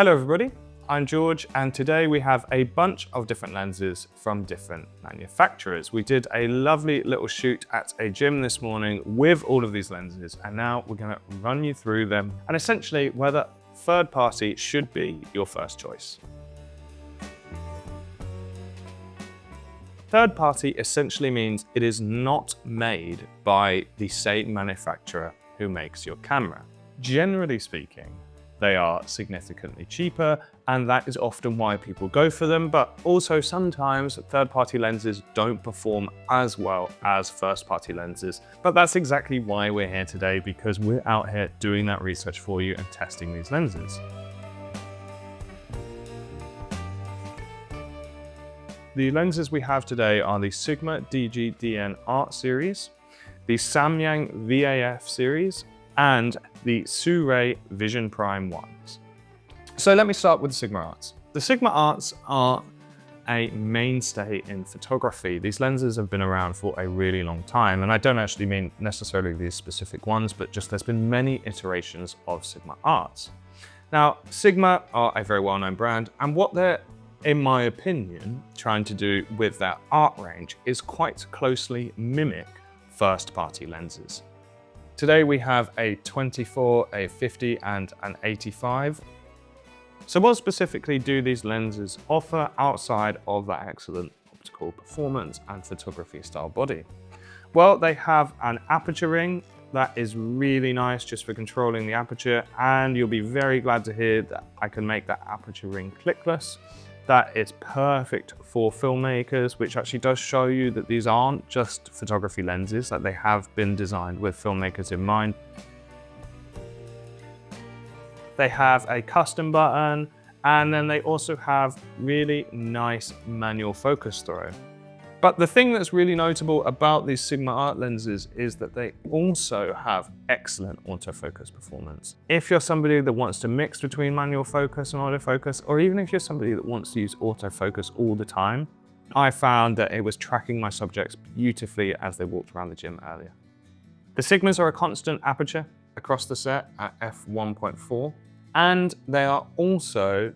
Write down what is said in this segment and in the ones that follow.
Hello everybody, I'm George, and today we have a bunch of different lenses from different manufacturers. We did a lovely little shoot at a gym this morning with all of these lenses, and now we're going to run you through them and essentially whether third party should be your first choice. Third party essentially means it is not made by the same manufacturer who makes your camera. Generally speaking, they are significantly cheaper, and that is often why people go for them, but also sometimes third-party lenses don't perform as well as first-party lenses. But that's exactly why we're here today, because we're out here doing that research for you and testing these lenses. The lenses we have today are the Sigma DG-DN Art series, the Samyang VAF series, and the SIRUI Vision Prime ones. So let me start with the Sigma Arts. The Sigma Arts are a mainstay in photography. These lenses have been around for a really long time, and I don't actually mean necessarily these specific ones, but just there's been many iterations of Sigma Arts. Now, Sigma are a very well-known brand, and what they're, in my opinion, trying to do with their art range is quite closely mimic first-party lenses. Today we have a 24, a 50, and an 85. So what specifically do these lenses offer outside of that excellent optical performance and photography style body? Well, they have an aperture ring that is really nice just for controlling the aperture, and you'll be very glad to hear that I can make that aperture ring clickless. That is perfect for filmmakers, which actually does show you that these aren't just photography lenses, that they have been designed with filmmakers in mind. They have a custom button, and then they also have really nice manual focus throw. But the thing that's really notable about these Sigma Art lenses is that they also have excellent autofocus performance. If you're somebody that wants to mix between manual focus and autofocus, or even if you're somebody that wants to use autofocus all the time, I found that it was tracking my subjects beautifully as they walked around the gym earlier. The Sigmas are a constant aperture across the set at f1.4, and they are also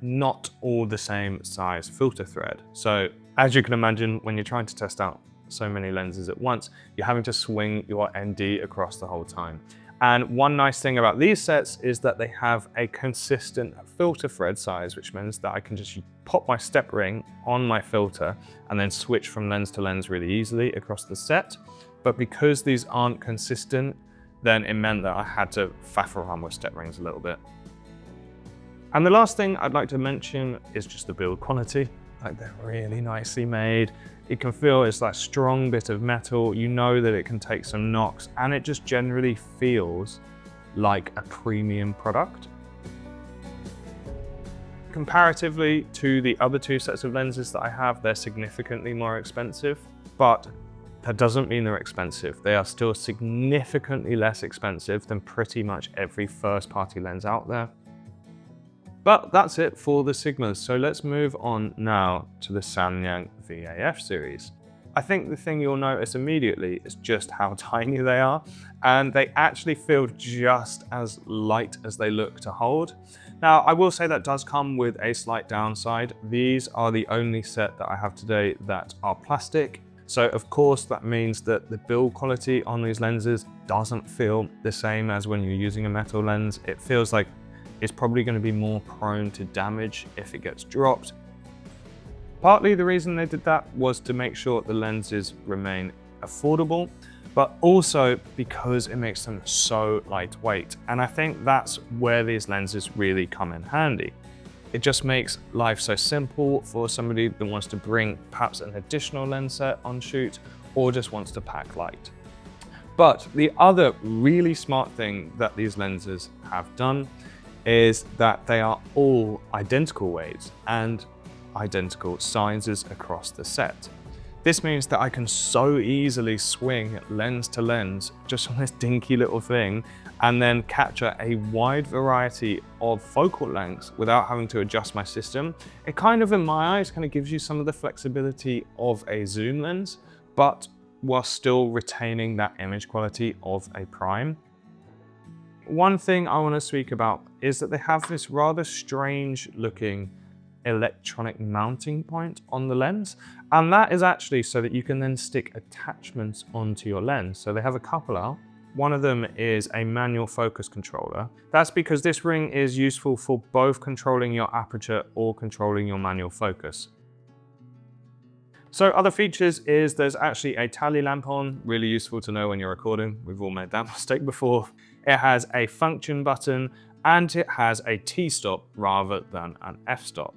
not all the same size filter thread. So as you can imagine, when you're trying to test out so many lenses at once, you're having to swing your ND across the whole time. And one nice thing about these sets is that they have a consistent filter thread size, which means that I can just pop my step ring on my filter and then switch from lens to lens really easily across the set. But because these aren't consistent, then it meant that I had to faff around with step rings a little bit. And the last thing I'd like to mention is just the build quality. Like, they're really nicely made. You can feel it's that strong bit of metal. You know that it can take some knocks, and it just generally feels like a premium product. Comparatively to the other two sets of lenses that I have, they're significantly more expensive, but that doesn't mean they're expensive. They are still significantly less expensive than pretty much every first-party lens out there. But that's it for the Sigmas, so let's move on now to the Samyang VAF series. I think the thing you'll notice immediately is just how tiny they are, and they actually feel just as light as they look to hold. Now, I will say that does come with a slight downside. These are the only set that I have today that are plastic. So of course that means that the build quality on these lenses doesn't feel the same as when you're using a metal lens. It feels like it's probably going to be more prone to damage if it gets dropped. Partly the reason they did that was to make sure the lenses remain affordable, but also because it makes them so lightweight. And I think that's where these lenses really come in handy. It just makes life so simple for somebody that wants to bring perhaps an additional lens set on shoot, or just wants to pack light. But the other really smart thing that these lenses have done is that they are all identical weights and identical sizes across the set. This means that I can so easily swing lens to lens just on this dinky little thing, and then capture a wide variety of focal lengths without having to adjust my system. It kind of, in my eyes, kind of gives you some of the flexibility of a zoom lens, but while still retaining that image quality of a prime. One thing I want to speak about is that they have this rather strange looking electronic mounting point on the lens, and that is actually so that you can then stick attachments onto your lens. So they have a couple out. One of them is a manual focus controller. That's because this ring is useful for both controlling your aperture or controlling your manual focus. So other features is there's actually a tally lamp on, really useful to know when you're recording. We've all made that mistake before. It has a function button and it has a T-stop rather than an F-stop.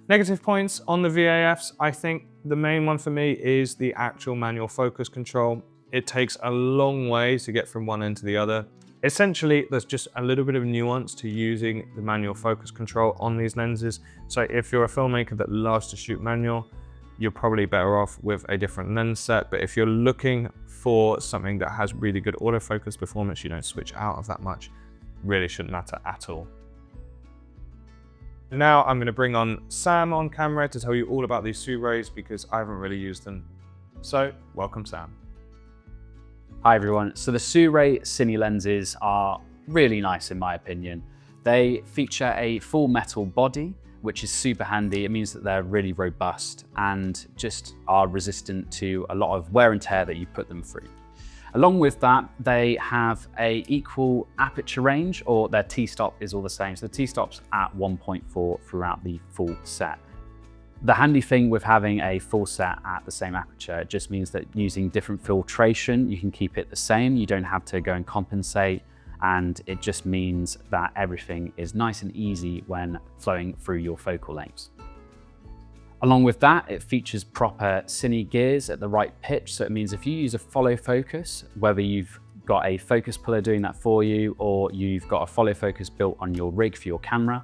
Negative points on the VAFs, I think the main one for me is the actual manual focus control. It takes a long way to get from one end to the other. Essentially, there's just a little bit of nuance to using the manual focus control on these lenses. So if you're a filmmaker that loves to shoot manual, you're probably better off with a different lens set. But if you're looking for something that has really good autofocus performance, you don't switch out of that much, really shouldn't matter at all. Now I'm going to bring on Sam on camera to tell you all about these SIRUIs because I haven't really used them. So welcome, Sam. Hi everyone. So the SIRUI Cine lenses are really nice in my opinion. They feature a full metal body, which is super handy. It means that they're really robust and just are resistant to a lot of wear and tear that you put them through. Along with that, they have a equal aperture range, or their T-stop is all the same. So the T-stop's at 1.4 throughout the full set. The handy thing with having a full set at the same aperture, it just means that using different filtration, you can keep it the same. You don't have to go and compensate. And it just means that everything is nice and easy when flowing through your focal lengths. Along with that, it features proper cine gears at the right pitch. So it means if you use a follow focus, whether you've got a focus puller doing that for you or you've got a follow focus built on your rig for your camera,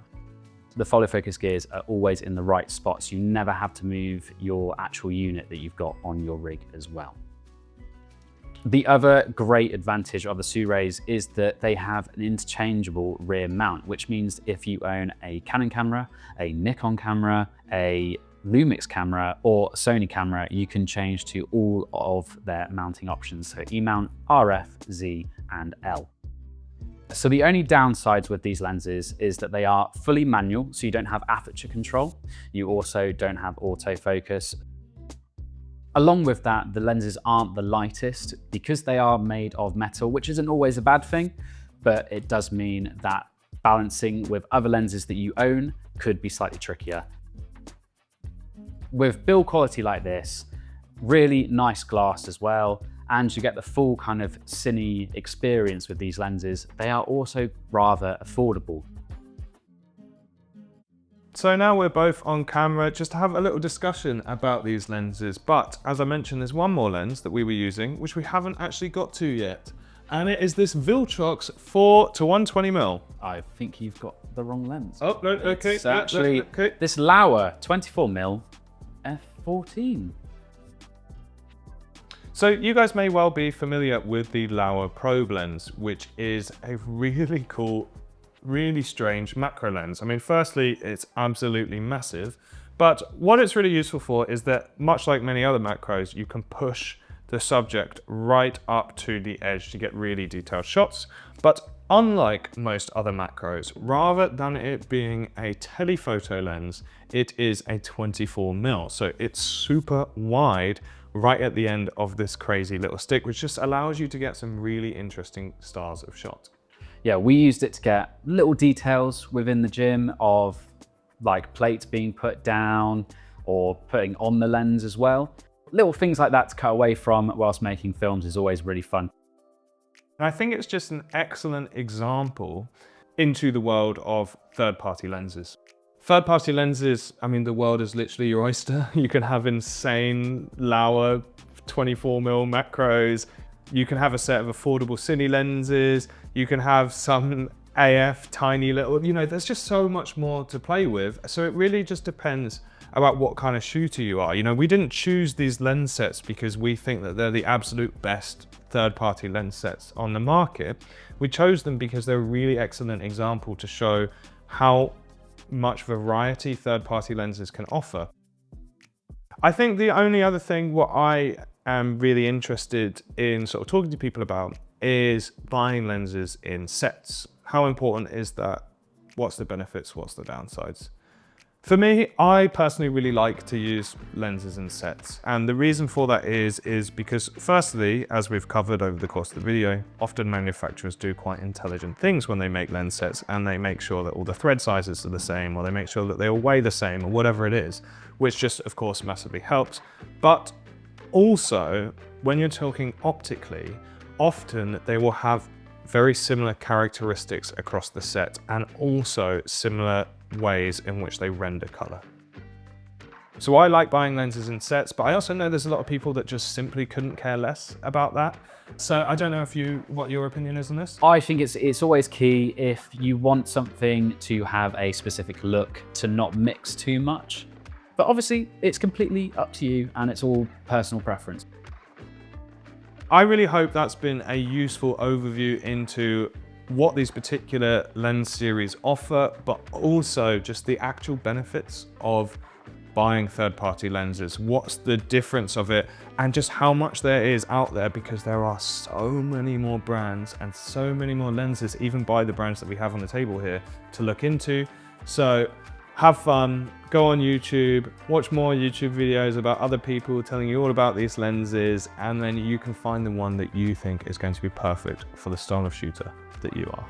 the follow focus gears are always in the right spots. You never have to move your actual unit that you've got on your rig as well. The other great advantage of the SIRUIs is that they have an interchangeable rear mount, which means if you own a Canon camera, a Nikon camera, a Lumix camera, or a Sony camera, you can change to all of their mounting options. So E-mount, RF, Z, and L. So the only downsides with these lenses is that they are fully manual, so you don't have aperture control. You also don't have autofocus. Along with that, the lenses aren't the lightest because they are made of metal, which isn't always a bad thing, but it does mean that balancing with other lenses that you own could be slightly trickier. With build quality like this, really nice glass as well, and you get the full kind of cine experience with these lenses, they are also rather affordable. So now we're both on camera just to have a little discussion about these lenses. But as I mentioned, there's one more lens that we were using, which we haven't actually got to yet. And it is this Viltrox 4 to 120mm. I think you've got the wrong lens. Oh, no, okay. It's actually this Laowa 24mm f14. So you guys may well be familiar with the Laowa probe lens, which is a really cool, really strange macro lens. I mean, firstly, it's absolutely massive, but what it's really useful for is that much like many other macros, you can push the subject right up to the edge to get really detailed shots. But unlike most other macros, rather than it being a telephoto lens, it is a 24mm. So it's super wide right at the end of this crazy little stick, which just allows you to get some really interesting styles of shot. Yeah, we used it to get little details within the gym of like plates being put down or putting on the lens as well. Little things like that to cut away from whilst making films is always really fun. And I think it's just an excellent example into the world of third-party lenses. Third-party lenses, I mean, the world is literally your oyster. You can have insane Laowa 24mm macros. You can have a set of affordable cine lenses. You can have some AF tiny little, you know, there's just so much more to play with. So it really just depends about what kind of shooter you are. You know, we didn't choose these lens sets because we think that they're the absolute best third-party lens sets on the market. We chose them because they're a really excellent example to show how much variety third-party lenses can offer. I think the only other thing what I am really interested in sort of talking to people about is buying lenses in sets. How important is that? What's the benefits? What's the downsides? For me, I personally really like to use lenses in sets. And the reason for that is because firstly, as we've covered over the course of the video, often manufacturers do quite intelligent things when they make lens sets, and they make sure that all the thread sizes are the same, or they make sure that they all weigh the same, or whatever it is, which just of course massively helps. But also, when you're talking optically, often they will have very similar characteristics across the set, and also similar ways in which they render color. So I like buying lenses in sets, but I also know there's a lot of people that just simply couldn't care less about that. So I don't know what your opinion is on this. I think it's always key, if you want something to have a specific look, to not mix too much. But obviously it's completely up to you, and it's all personal preference. I really hope that's been a useful overview into what these particular lens series offer, but also just the actual benefits of buying third-party lenses. What's the difference of it, and just how much there is out there, because there are so many more brands and so many more lenses, even by the brands that we have on the table here, to look into. So have fun, go on YouTube, watch more YouTube videos about other people telling you all about these lenses, and then you can find the one that you think is going to be perfect for the style of shooter that you are.